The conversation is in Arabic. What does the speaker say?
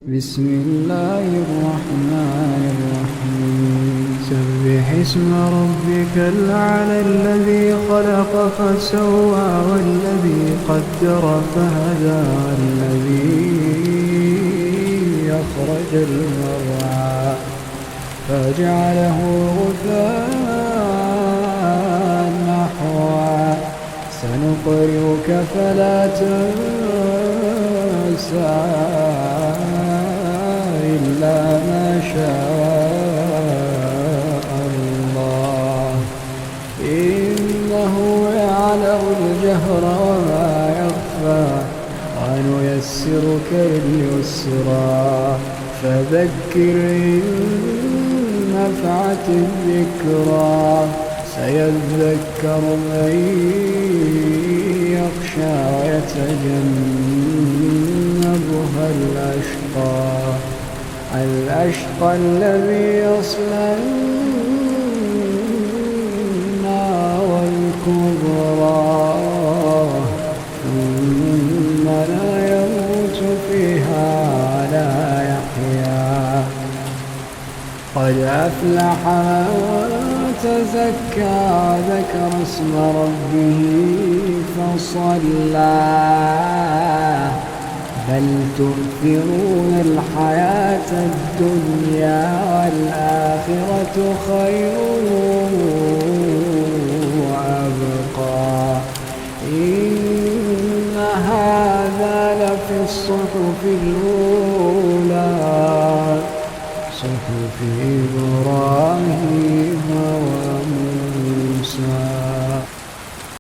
بسم الله الرحمن الرحيم سبح اسم ربك الأعلى الذي خلق فسوى والذي قدر فهدى والذي أخرج المرعى فجعله غثاء نحوا سنقرئك فلا تنسى إلا ما شاء الله إنه يعلم الجهر وما يخفى ونيسرك لليسرى فذكر إن نفعت الذكرى سيذكر من يخشى ويتجنبها الأشقى الذي يصلى النار الكبرى ثم لا يموت فيها ولا يحيا قد أفلح من تزكى ذكر اسم ربه فصلى بل تؤثرون الحياة الدنيا والآخرة خير وأبقى إن هذا لفي الصحف الأولى صحف إبراهيم وموسى.